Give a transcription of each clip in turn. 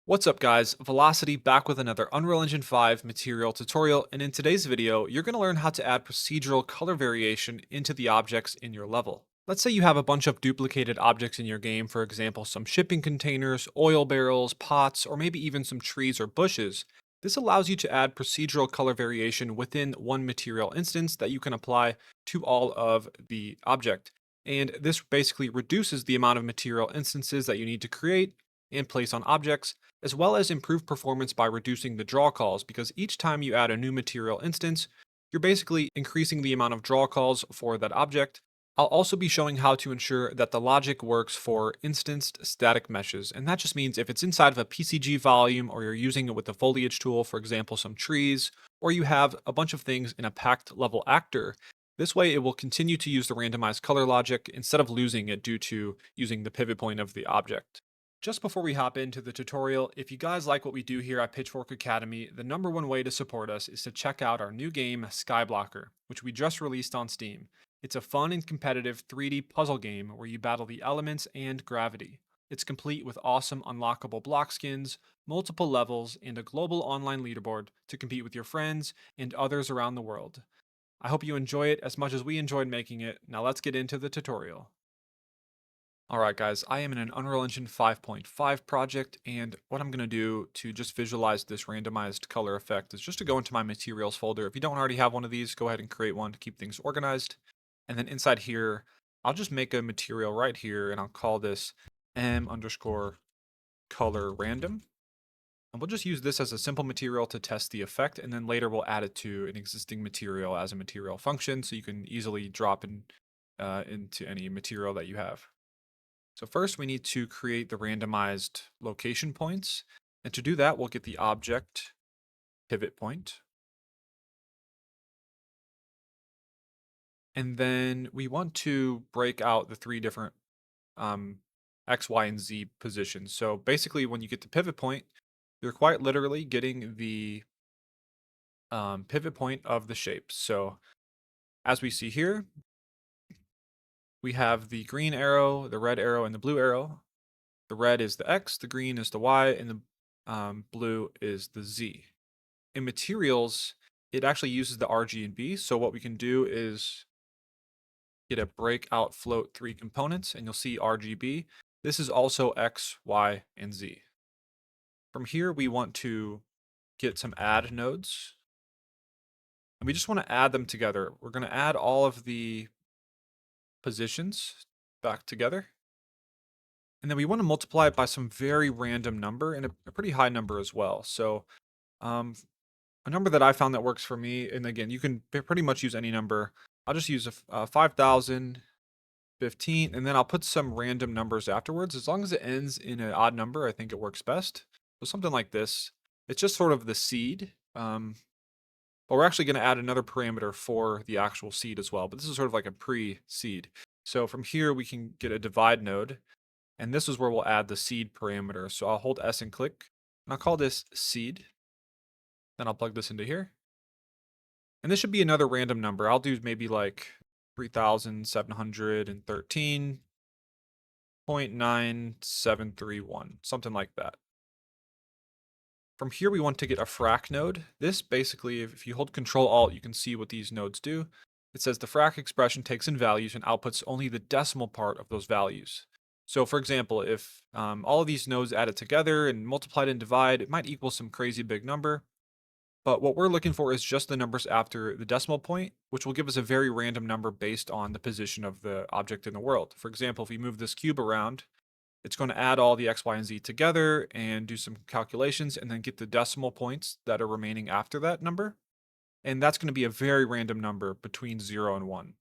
What's up guys, Vylocity back with another Unreal Engine 5 material tutorial, and in today's video, you're going to learn how to add procedural color variation into the objects in your level. Let's say you have a bunch of duplicated objects in your game, for example some shipping containers, oil barrels, pots, or maybe even some trees or bushes. This allows you to add procedural color variation within one material instance that you can apply to all of the object. And this basically reduces the amount of material instances that you need to create and place on objects, as well as improve performance by reducing the draw calls, because each time you add a new material instance, you're basically increasing the amount of draw calls for that object. I'll also be showing how to ensure that the logic works for instanced static meshes, and that just means if it's inside of a PCG volume or you're using it with the Foliage Tool, for example some trees, or you have a bunch of things in a packed level actor, this way it will continue to use the randomized color logic instead of losing it due to using the pivot point of the object. Just before we hop into the tutorial, if you guys like what we do here at Pitchfork Academy, the number one way to support us is to check out our new game, Skyblocker, which we just released on Steam. It's a fun and competitive 3D puzzle game where you battle the elements and gravity. It's complete with awesome unlockable block skins, multiple levels, and a global online leaderboard to compete with your friends and others around the world. I hope you enjoy it as much as we enjoyed making it. Now let's get into the tutorial. Alright guys, I am in an Unreal Engine 5.5 project, and what I'm going to do to just visualize this randomized color effect is just to go into my materials folder. If you don't already have one of these, go ahead and create one to keep things organized. And then inside here, I'll just make a material right here, and I'll call this m underscore color random. And we'll just use this as a simple material to test the effect, and then later we'll add it to an existing material as a material function, so you can easily drop in into any material that you have. So first we need to create the randomized location points. And to do that, we'll get the object pivot point. And then we want to break out the three different um, X, Y, and Z positions. So basically when you get to pivot point, you're quite literally getting the pivot point of the shape. So as we see here, we have the green arrow, the red arrow, and the blue arrow. The red is the X, the green is the Y, and the blue is the Z. In materials, it actually uses the RGB. So what we can do is get a breakout float 3 components, and you'll see RGB. This is also X, Y, and Z. From here, we want to get some add nodes, and we just want to add them together. We're going to add all of the positions back together. And then we want to multiply it by some very random number and a pretty high number as well. So um, a number that I found that works for me, and again, you can pretty much use any number. I'll just use a 5,015, and then I'll put some random numbers afterwards. As long as it ends in an odd number, I think it works best. So something like this. It's just sort of the seed, but we're actually going to add another parameter for the actual seed as well. But this is sort of like a pre-seed. So from here, we can get a divide node, and this is where we'll add the seed parameter. So I'll hold S and click, and I'll call this seed. Then I'll plug this into here. And this should be another random number. I'll do maybe like 3,713.9731, something like that. From here, we want to get a frac node. This basically, if you hold Control Alt, you can see what these nodes do. It says the frac expression takes in values and outputs only the decimal part of those values. So for example, if all of these nodes added together and multiplied and divide, it might equal some crazy big number. But what we're looking for is just the numbers after the decimal point, which will give us a very random number based on the position of the object in the world. For example, if we move this cube around, it's going to add all the X, Y, and Z together and do some calculations and then get the decimal points that are remaining after that number. And that's going to be a very random number between 0 and 1.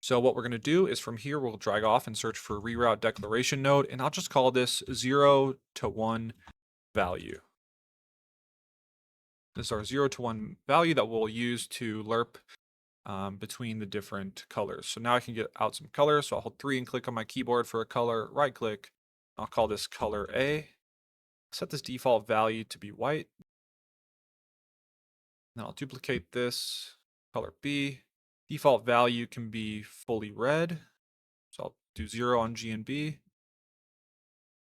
So what we're going to do is from here, we'll drag off and search for reroute declaration node, and I'll just call this 0 to 1 value. This is our 0 to 1 value that we'll use to lerp between the different colors. So now I can get out some colors. So I'll hold 3 and click on my keyboard for a color, right click. I'll call this color A. Set this default value to be white. Then I'll duplicate this, color B. Default value can be fully red. So I'll do 0 on G and B.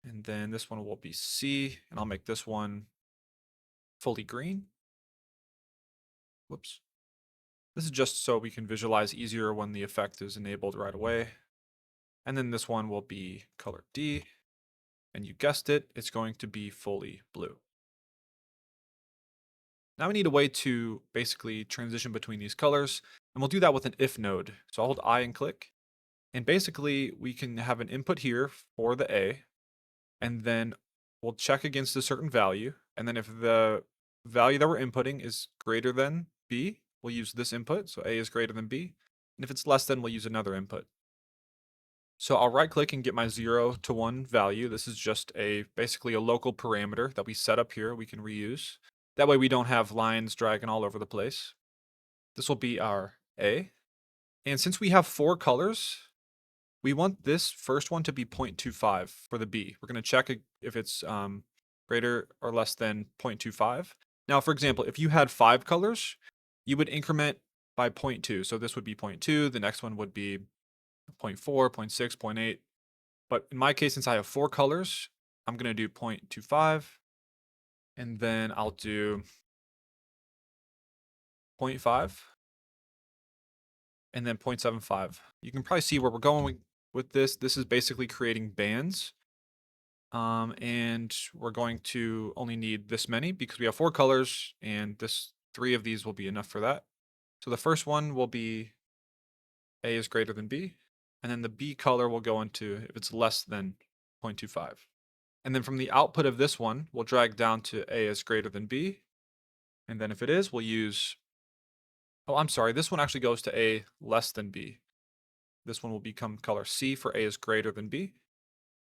And then this one will be C, and I'll make this one fully green. Whoops. This is just so we can visualize easier when the effect is enabled right away. And then this one will be color D. And you guessed it, it's going to be fully blue. Now we need a way to basically transition between these colors, and we'll do that with an if node. So I'll hold I and click, and basically we can have an input here for the A, and then we'll check against a certain value, and then if the value that we're inputting is greater than B, we'll use this input, so A is greater than B, and if it's less than, we'll use another input. So I'll right click and get my 0 to 1 value. This is just basically a local parameter that we set up here we can reuse. That way we don't have lines dragging all over the place. This will be our A. And since we have 4 colors, we want this first one to be 0.25 for the B. We're going to check if it's greater or less than 0.25. Now, for example, if you had 5 colors, you would increment by 0.2. So this would be 0.2. The next one would be 0.4, 0.6, 0.8. But in my case, since I have 4 colors, I'm going to do 0.25. And then I'll do 0.5. And then 0.75. You can probably see where we're going with this. This is basically creating bands. And we're going to only need this many because we have 4 colors, and 3 of these will be enough for that. So the first one will be A is greater than B. And then the B color will go into if it's less than 0.25. And then from the output of this one, we'll drag down to A is greater than B. And then if it is, we'll use, oh, I'm sorry, this one actually goes to A less than B. This one will become color C for A is greater than B.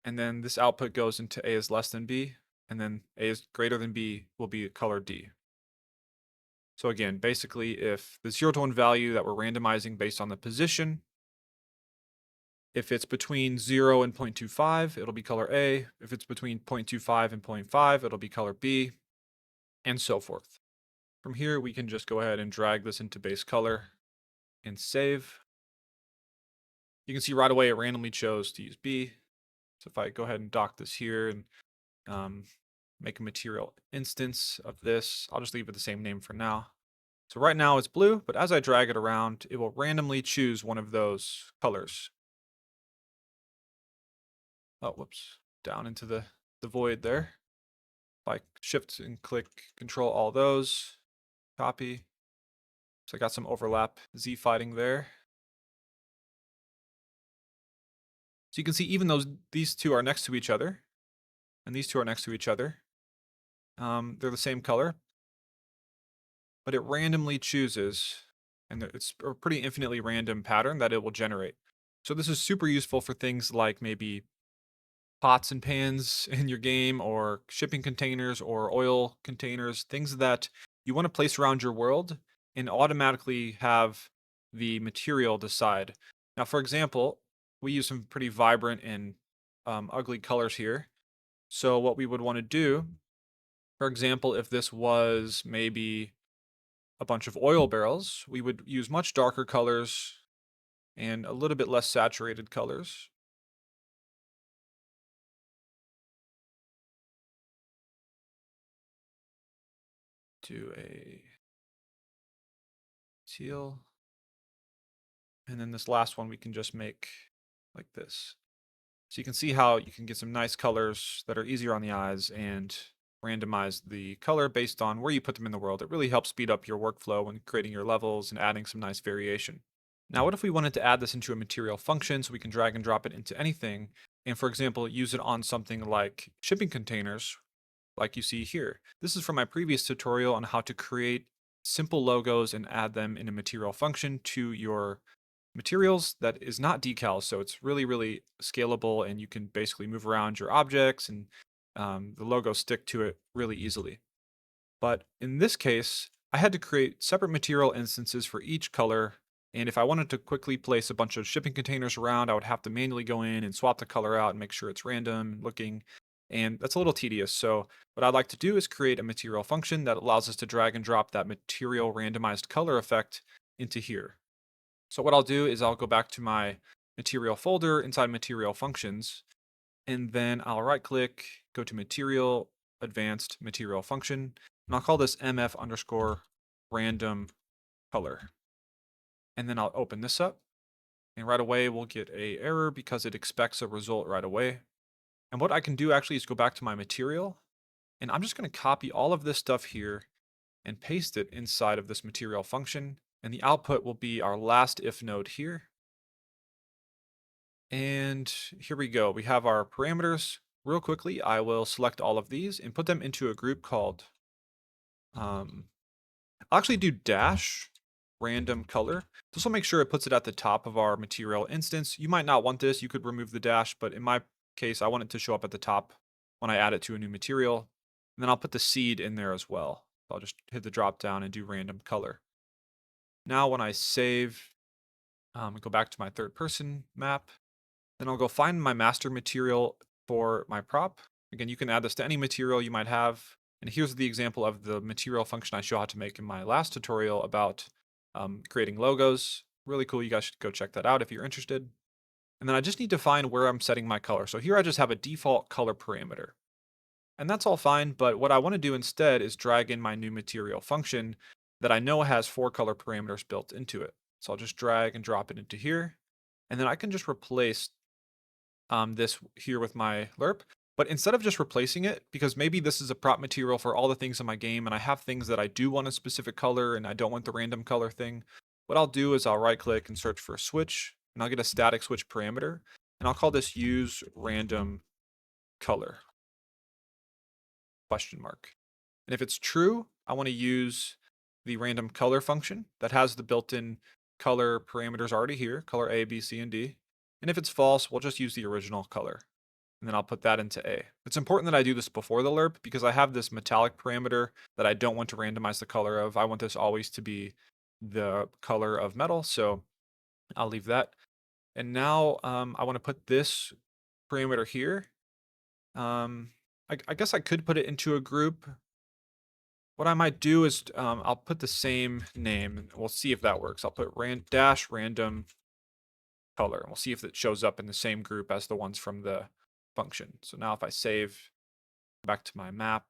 And then this output goes into A is less than B. And then A is greater than B will be color D. So again, basically if the 0 to 1 value that we're randomizing based on the position, if it's between 0 and 0.25, it'll be color A. If it's between 0.25 and 0.5, it'll be color B, and so forth. From here, we can just go ahead and drag this into base color and save. You can see right away it randomly chose to use B. So if I go ahead and dock this here and make a material instance of this, I'll just leave it the same name for now. So right now it's blue, but as I drag it around, it will randomly choose one of those colors. Oh, whoops, down into the void there. If I shift and click control all those, copy. So I got some overlap Z fighting there. So you can see even though these two are next to each other, and these two are next to each other, they're the same color, but it randomly chooses, and it's a pretty infinitely random pattern that it will generate. So this is super useful for things like maybe pots and pans in your game, or shipping containers or oil containers, things that you want to place around your world and automatically have the material decide. Now, for example, we use some pretty vibrant and ugly colors here. So what we would want to do, for example, if this was maybe a bunch of oil barrels, we would use much darker colors and a little bit less saturated colors. Do a teal. And then this last one we can just make like this. So you can see how you can get some nice colors that are easier on the eyes and randomize the color based on where you put them in the world. It really helps speed up your workflow when creating your levels and adding some nice variation. Now, what if we wanted to add this into a material function so we can drag and drop it into anything, and for example, use it on something like shipping containers, like you see here. This is from my previous tutorial on how to create simple logos and add them in a material function to your materials that is not decals. So it's really, really scalable, and you can basically move around your objects, and the logos stick to it really easily. But in this case, I had to create separate material instances for each color. And if I wanted to quickly place a bunch of shipping containers around, I would have to manually go in and swap the color out and make sure it's random looking. And that's a little tedious. So what I'd like to do is create a material function that allows us to drag and drop that material randomized color effect into here. So what I'll do is I'll go back to my material folder inside material functions. And then I'll right click, go to material, advanced material function, and I'll call this mf underscore random color. And then I'll open this up, and right away we'll get a error because it expects a result right away. And what I can do actually is go back to my material, and I'm just going to copy all of this stuff here and paste it inside of this material function. And the output will be our last if node here. And here we go. We have our parameters. Real quickly, I will select all of these and put them into a group called, I'll actually do dash random color. This will make sure it puts it at the top of our material instance. You might not want this. You could remove the dash, but in my case, I want it to show up at the top when I add it to a new material. And then I'll put the seed in there as well. I'll just hit the drop down and do random color. Now when I save, go back to my third person map, then I'll go find my master material for my prop. Again, you can add this to any material you might have. And here's the example of the material function I show how to make in my last tutorial about creating logos. Really cool. You guys should go check that out if you're interested. And then I just need to find where I'm setting my color. So here I just have a default color parameter. And that's all fine, but what I want to do instead is drag in my new material function that I know has 4 color parameters built into it. So I'll just drag and drop it into here. And then I can just replace this here with my lerp. But instead of just replacing it, because maybe this is a prop material for all the things in my game, and I have things that I do want a specific color and I don't want the random color thing, what I'll do is I'll right click and search for a switch, and I'll get a static switch parameter, and I'll call this use random color, question mark. And if it's true, I want to use the random color function that has the built-in color parameters already here, color A, B, C, and D. And if it's false, we'll just use the original color. And then I'll put that into A. It's important that I do this before the lerp because I have this metallic parameter that I don't want to randomize the color of. I want this always to be the color of metal, so I'll leave that. And now I want to put this parameter here. I guess I could put it into a group. What I might do is I'll put the same name, and we'll see if that works. I'll put dash random color, and we'll see if it shows up in the same group as the ones from the function. So now if I save back to my map,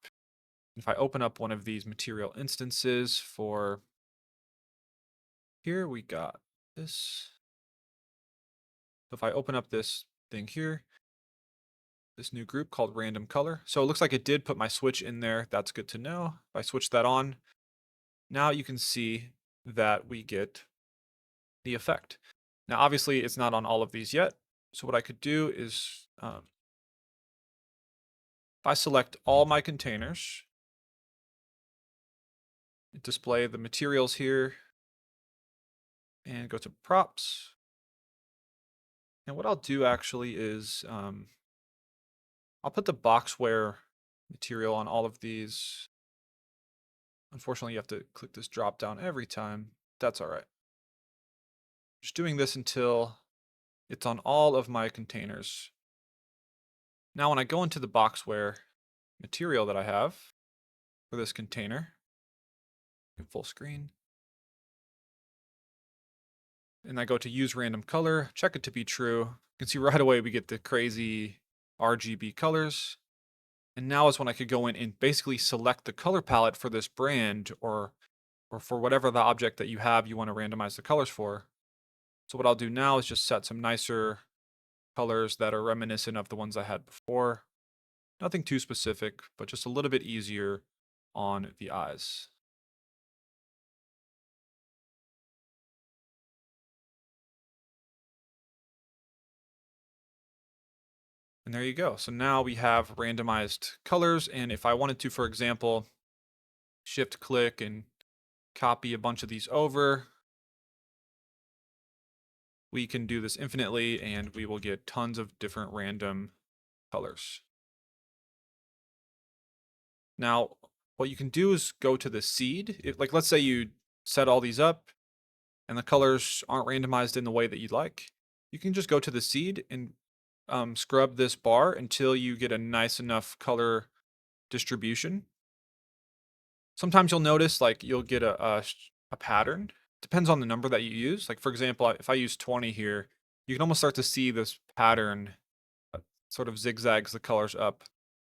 if I open up one of these material instances for here, we got this. So if I open up this thing here, this new group called random color. So it looks like it did put my switch in there. That's good to know. If I switch that on, now you can see that we get the effect. Now, obviously it's not on all of these yet. So what I could do is if I select all my containers, display the materials here, and go to props. And what I'll do actually is I'll put the boxware material on all of these. Unfortunately, you have to click this drop down every time. That's all right. Just doing this until it's on all of my containers. Now, when I go into the boxware material that I have for this container, full screen, and I go to use random color, check it to be true. You can see right away we get the crazy RGB colors. And now is when I could go in and basically select the color palette for this brand or for whatever the object that you have you want to randomize the colors for. So what I'll do now is just set some nicer colors that are reminiscent of the ones I had before. Nothing too specific, but just a little bit easier on the eyes. And there you go. So now we have randomized colors. And if I wanted to, for example, shift click and copy a bunch of these over, we can do this infinitely and we will get tons of different random colors. Now, what you can do is go to the seed. Like, let's say you set all these up and the colors aren't randomized in the way that you'd like. You can just go to the seed and scrub this bar until you get a nice enough color distribution. Sometimes you'll notice like you'll get a pattern. Depends on the number that you use. Like for example, if I use 20 here, you can almost start to see this pattern sort of zigzags the colors up.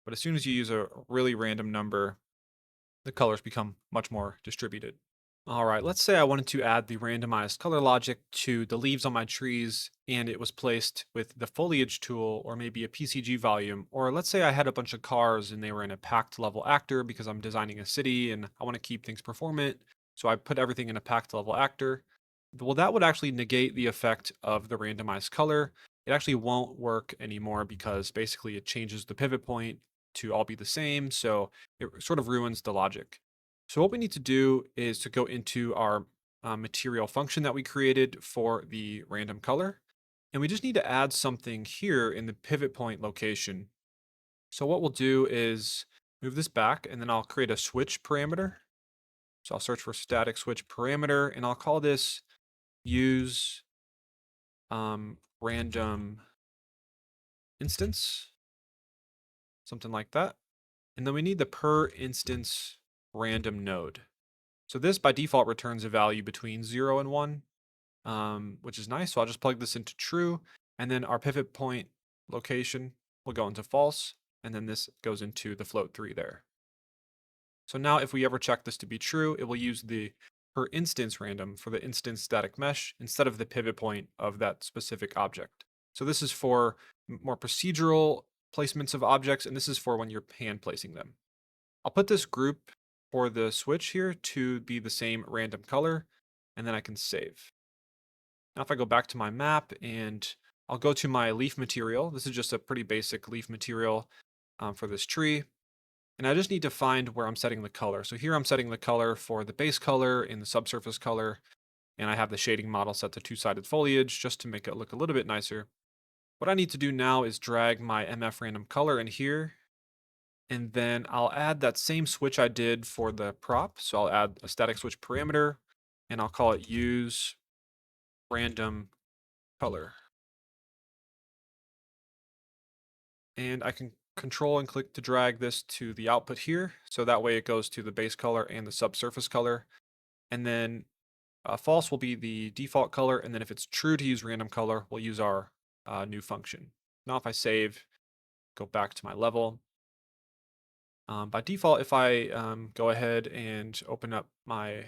But as soon as you use a really random number, the colors become much more distributed. All right, let's say I wanted to add the randomized color logic to the leaves on my trees and it was placed with the foliage tool or maybe a PCG volume. Or let's say I had a bunch of cars and they were in a packed level actor because I'm designing a city and I want to keep things performant. So I put everything in a packed level actor. Well, that would actually negate the effect of the randomized color. It actually won't work anymore because basically it changes the pivot point to all be the same. So it sort of ruins the logic. So what we need to do is to go into our material function that we created for the random color. And we just need to add something here in the pivot point location. So what we'll do is move this back and then I'll create a switch parameter. So I'll search for static switch parameter and I'll call this use random instance, something like that. And then we need the per instance random node. So this by default returns a value between 0 and 1, which is nice. So I'll just plug this into true, and then our pivot point location will go into false, and then this goes into the float 3 there. So now if we ever check this to be true, it will use the per instance random for the instance static mesh instead of the pivot point of that specific object. So this is for more procedural placements of objects, and this is for when you're hand placing them. I'll put this group for the switch here to be the same random color, and then I can save. Now if I go back to my map and I'll go to my leaf material, this is just a pretty basic leaf material for this tree. And I just need to find where I'm setting the color. So here I'm setting the color for the base color and the subsurface color. And I have the shading model set to two-sided foliage just to make it look a little bit nicer. What I need to do now is drag my MF random color in here. And then I'll add that same switch I did for the prop. So I'll add a static switch parameter and I'll call it use random color. And I can control and click to drag this to the output here. So that way it goes to the base color and the subsurface color. And then false will be the default color. And then if it's true to use random color, we'll use our new function. Now if I save, go back to my level. By default, if I go ahead and open up my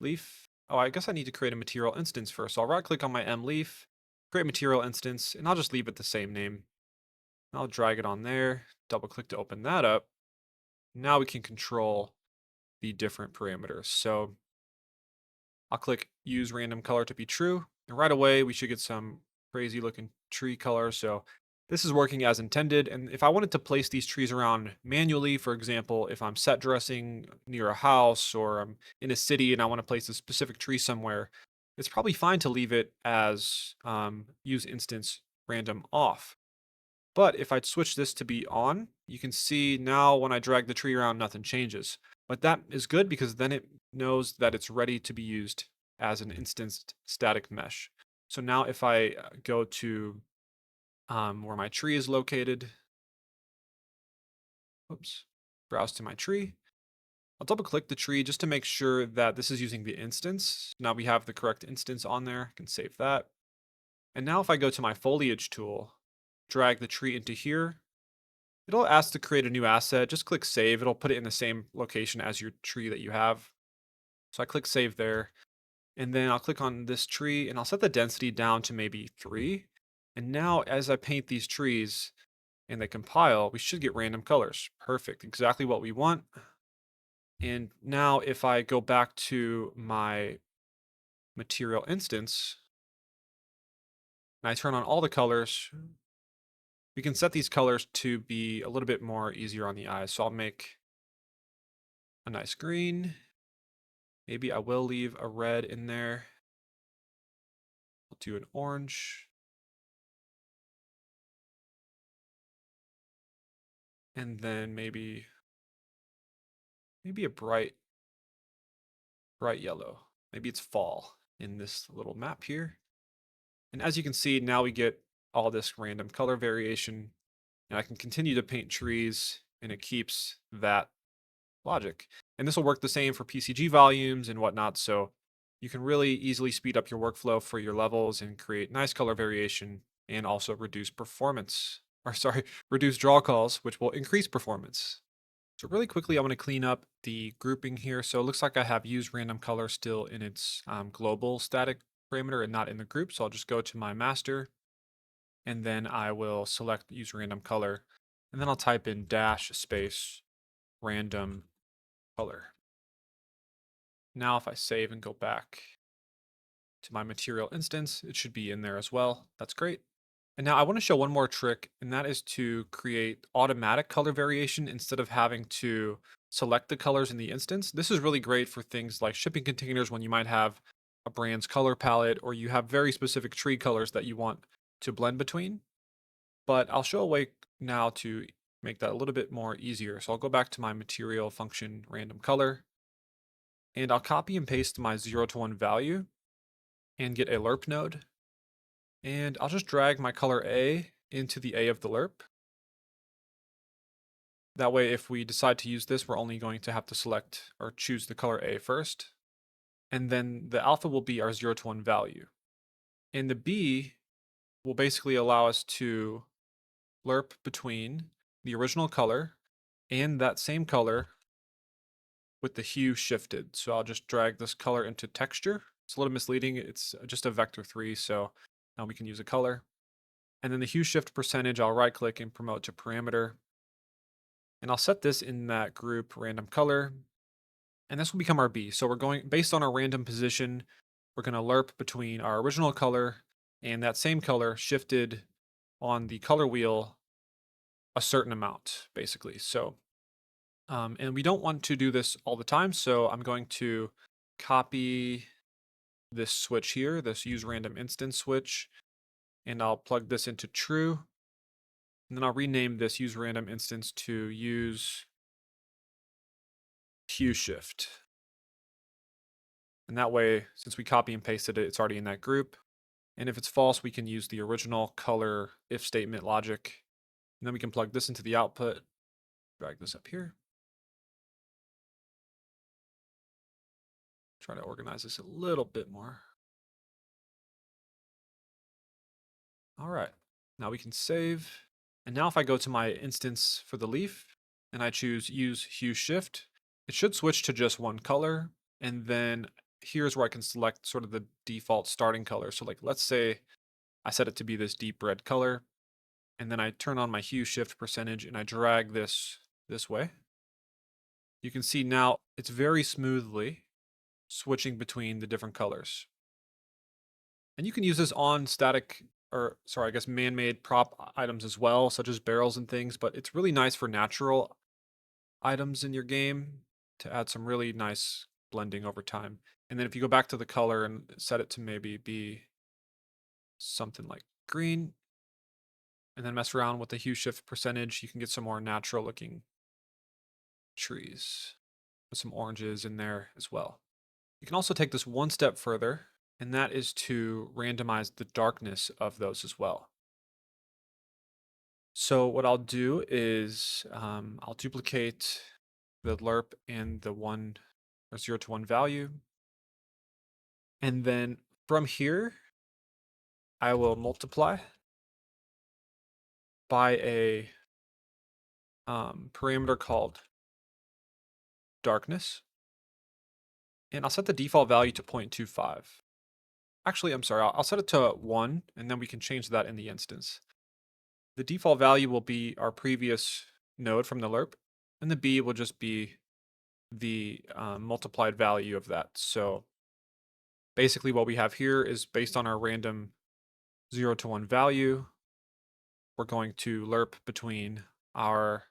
leaf, oh, I guess I need to create a material instance first. So I'll right click on my M leaf, create material instance, and I'll just leave it the same name. I'll drag it on there, double click to open that up. Now we can control the different parameters. So I'll click use random color to be true. And right away, we should get some crazy looking tree color. So this is working as intended. And if I wanted to place these trees around manually, for example, if I'm set dressing near a house or I'm in a city and I want to place a specific tree somewhere, it's probably fine to leave it as use instance random off. But if I switch this to be on, you can see now when I drag the tree around, nothing changes. But that is good because then it knows that it's ready to be used as an instanced static mesh. So now if I go to where my tree is located, oops, browse to my tree, I'll double click the tree just to make sure that this is using the instance. Now we have the correct instance on there. I can save that. And now if I go to my foliage tool, drag the tree into here, it'll ask to create a new asset. Just click save. It'll put it in the same location as your tree that you have. So I click save there. And then I'll click on this tree and I'll set the density down to maybe 3. And now as I paint these trees and they compile, we should get random colors. Perfect. Exactly what we want. And now if I go back to my material instance and I turn on all the colors, we can set these colors to be a little bit more easier on the eyes. So I'll make a nice green. Maybe I will leave a red in there. I'll do an orange. And then maybe a bright yellow. Maybe it's fall in this little map here. And as you can see, now we get all this random color variation. And I can continue to paint trees and it keeps that logic. And this will work the same for PCG volumes and whatnot. So you can really easily speed up your workflow for your levels and create nice color variation and also reduce performance. or sorry, reduce draw calls, which will increase performance. So really quickly, I want to clean up the grouping here. So it looks like I have use random color still in its global static parameter and not in the group. So I'll just go to my master and then I will select use random color. And then I'll type in dash space random color. Now if I save and go back to my material instance, it should be in there as well. That's great. And now I want to show one more trick, and that is to create automatic color variation instead of having to select the colors in the instance. This is really great for things like shipping containers when you might have a brand's color palette or you have very specific tree colors that you want to blend between. But I'll show a way now to make that a little bit more easier. So I'll go back to my material function random color, and I'll copy and paste my 0 to 1 value and get a lerp node. And I'll just drag my color A into the A of the lerp. That way, if we decide to use this, we're only going to have to select or choose the color A first. And then the alpha will be our 0 to 1 value. And the B will basically allow us to lerp between the original color and that same color with the hue shifted. So I'll just drag this color into texture. It's a little misleading. It's just a vector 3, so now we can use a color. And then the hue shift percentage, I'll right click and promote to parameter. And I'll set this in that group random color. And this will become our B. So we're going, based on our random position, we're going to lerp between our original color and that same color shifted on the color wheel a certain amount, basically. So, and we don't want to do this all the time. So I'm going to copy this switch here, this use random instance switch, and I'll plug this into true. And then I'll rename this use random instance to use hue shift. And that way, since we copy and pasted it, it's already in that group. And if it's false, we can use the original color if statement logic. And then we can plug this into the output, drag this up here. Try to organize this a little bit more. All right, now we can save. And now if I go to my instance for the leaf and I choose use hue shift, it should switch to just one color. And then here's where I can select sort of the default starting color. So like, let's say I set it to be this deep red color, and then I turn on my hue shift percentage and I drag this way. You can see now it's very smoothly switching between the different colors. And you can use this on static, or sorry, I guess man-made prop items as well, such as barrels and things, but it's really nice for natural items in your game to add some really nice blending over time. And then if you go back to the color and set it to maybe be something like green, and then mess around with the hue shift percentage, you can get some more natural looking trees with some oranges in there as well. You can also take this one step further, and that is to randomize the darkness of those as well. So what I'll do is I'll duplicate the lerp and the 1 or 0 to 1 value. And then from here, I will multiply by a parameter called darkness. And I'll set the default value to 0.25. Actually, I'm sorry, I'll set it to 1, and then we can change that in the instance. The default value will be our previous node from the lerp, and the B will just be the multiplied value of that. So basically what we have here is based on our random 0 to 1 value, we're going to lerp between our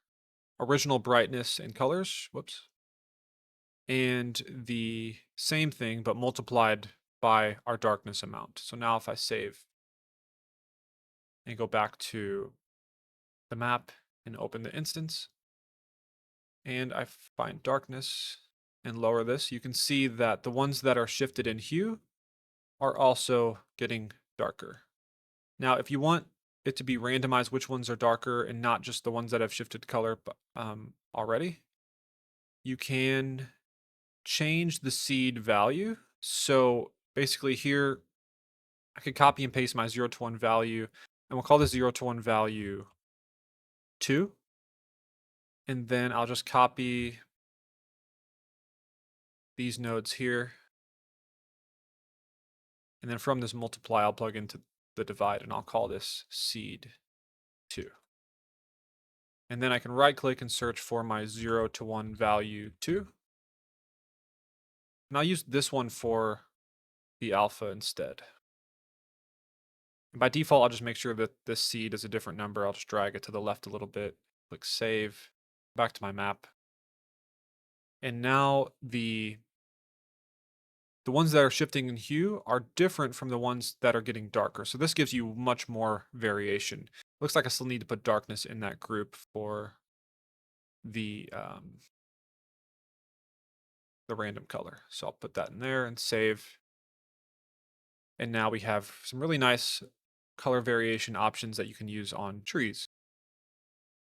original brightness and colors, and the same thing, but multiplied by our darkness amount. So now if I save and go back to the map and open the instance, and I find darkness and lower this, you can see that the ones that are shifted in hue are also getting darker. Now, if you want it to be randomized which ones are darker and not just the ones that have shifted color already, you can change the seed value. So basically here, I could copy and paste my 0 to 1 value, and we'll call this 0 to 1 value 2. And then I'll just copy these nodes here. And then from this multiply, I'll plug into the divide and I'll call this seed 2. And then I can right click and search for my 0 to 1 value 2. And I'll use this one for the alpha instead. And by default, I'll just make sure that this seed is a different number. I'll just drag it to the left a little bit, click save, back to my map. And now the ones that are shifting in hue are different from the ones that are getting darker. So this gives you much more variation. Looks like I still need to put darkness in that group for the random color. So I'll put that in there and save. And now we have some really nice color variation options that you can use on trees.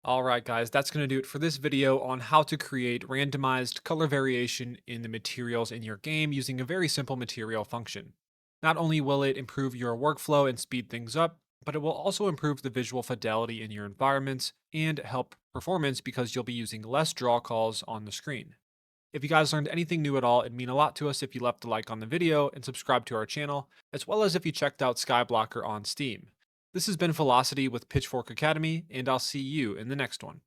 Alright guys, that's going to do it for this video on how to create randomized color variation in the materials in your game using a very simple material function. Not only will it improve your workflow and speed things up, but it will also improve the visual fidelity in your environments and help performance because you'll be using less draw calls on the screen. If you guys learned anything new at all, it'd mean a lot to us if you left a like on the video and subscribed to our channel, as well as if you checked out Skyblocker on Steam. This has been Vylocity with Pitchfork Academy, and I'll see you in the next one.